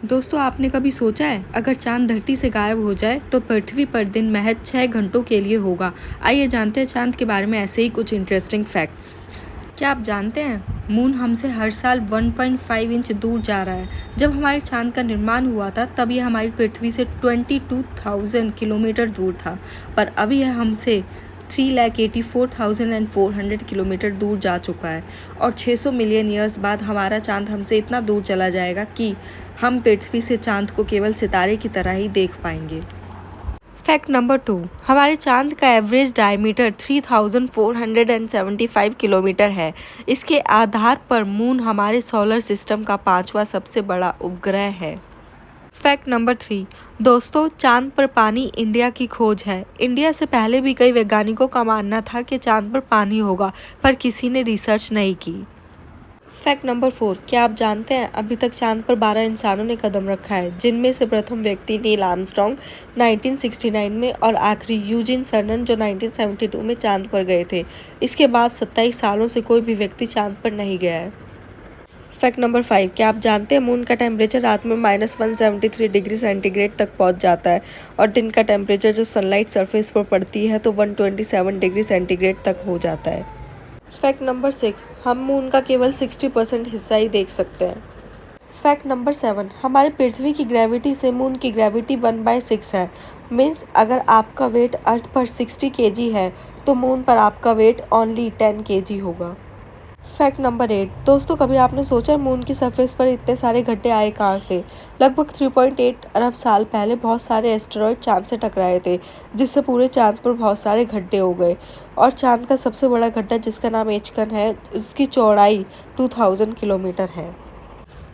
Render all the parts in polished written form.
दोस्तों, आपने कभी सोचा है अगर चांद धरती से गायब हो जाए तो पृथ्वी पर दिन महज 6 घंटों के लिए होगा। आइए जानते हैं चांद के बारे में ऐसे ही कुछ इंटरेस्टिंग फैक्ट्स। क्या आप जानते हैं मून हमसे हर साल 1.5 इंच दूर जा रहा है। जब हमारे चांद का निर्माण हुआ था तब यह हमारी पृथ्वी से 22,000 किलोमीटर दूर था, पर अभी यह हमसे 3,84,400 किलोमीटर दूर जा चुका है और 600 मिलियन ईयर्स बाद हमारा चांद हमसे इतना दूर चला जाएगा कि हम पृथ्वी से चांद को केवल सितारे की तरह ही देख पाएंगे। फैक्ट नंबर 2, हमारे चांद का एवरेज डायमीटर 3,475 किलोमीटर है। इसके आधार पर मून हमारे सोलर सिस्टम का 5वां सबसे बड़ा उपग्रह है। फैक्ट नंबर 3, दोस्तों, चांद पर पानी इंडिया की खोज है। इंडिया से पहले भी कई वैज्ञानिकों का मानना था कि चांद पर पानी होगा, पर किसी ने रिसर्च नहीं की। फैक्ट नंबर 4, क्या आप जानते हैं अभी तक चांद पर 12 इंसानों ने कदम रखा है, जिनमें से प्रथम व्यक्ति नील आर्मस्ट्रॉन्ग 1969 में और आखिरी यूजिन सर्नन जो 1972 में चांद पर गए थे। इसके बाद 27 सालों से कोई भी व्यक्ति चांद पर नहीं गया है। फैक्ट नंबर 5, क्या आप जानते हैं मून का टेम्परेचर रात में -173 डिग्री सेंटीग्रेड तक पहुंच जाता है और दिन का टेम्परेचर जब सनलाइट सरफेस पर पड़ती है तो 127 डिग्री सेंटीग्रेड तक हो जाता है। फैक्ट नंबर 6, हम मून का केवल 60% हिस्सा ही देख सकते हैं। फैक्ट नंबर 7, हमारी पृथ्वी की ग्रेविटी से मून की ग्रेविटी 1/6 है। मीन्स अगर आपका वेट अर्थ पर 60 kg है तो मून पर आपका वेट ओनली 10 kg होगा। फैक्ट नंबर 8, दोस्तों, कभी आपने सोचा है मून की सरफेस पर इतने सारे गड्ढे आए कहाँ से? लगभग 3.8 अरब साल पहले बहुत सारे एस्टेरॉयड चांद से टकराए थे, जिससे पूरे चांद पर बहुत सारे गड्ढे हो गए और चांद का सबसे बड़ा गड्ढा, जिसका नाम एचकन है, उसकी चौड़ाई 2000 किलोमीटर है।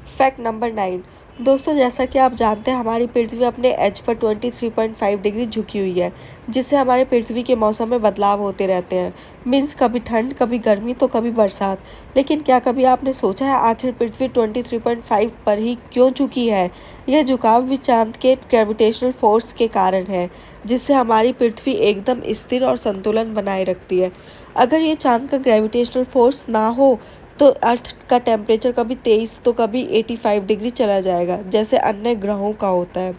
फैक्ट नंबर 9, दोस्तों, जैसा कि आप जानते हैं हमारी पृथ्वी अपने एज पर 23.5 डिग्री झुकी हुई है, जिससे हमारे पृथ्वी के मौसम में बदलाव होते रहते हैं। मीन्स कभी ठंड, कभी गर्मी तो कभी बरसात। लेकिन क्या कभी आपने सोचा है आखिर पृथ्वी 23.5 पर ही क्यों झुकी है? यह झुकाव भी चांद के ग्रेविटेशनल फोर्स के कारण है, जिससे हमारी पृथ्वी एकदम स्थिर और संतुलन बनाए रखती है। अगर ये चांद का ग्रेविटेशनल फोर्स ना हो तो अर्थ का टेम्परेचर कभी 23 तो कभी 85 डिग्री चला जाएगा, जैसे अन्य ग्रहों का होता है।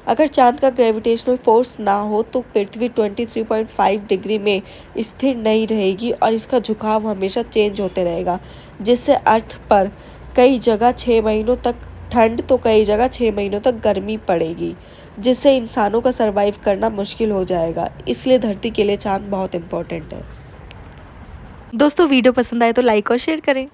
अगर चांद का ग्रेविटेशनल फोर्स ना हो तो पृथ्वी 23.5 डिग्री में स्थिर नहीं रहेगी और इसका झुकाव हमेशा चेंज होते रहेगा, जिससे अर्थ पर कई जगह 6 महीनों तक ठंड तो कई जगह 6 महीनों तक गर्मी पड़ेगी, जिससे इंसानों का सर्वाइव करना मुश्किल हो जाएगा। इसलिए धरती के लिए चांद बहुत इम्पोर्टेंट है। दोस्तों, वीडियो पसंद आए तो लाइक और शेयर करें।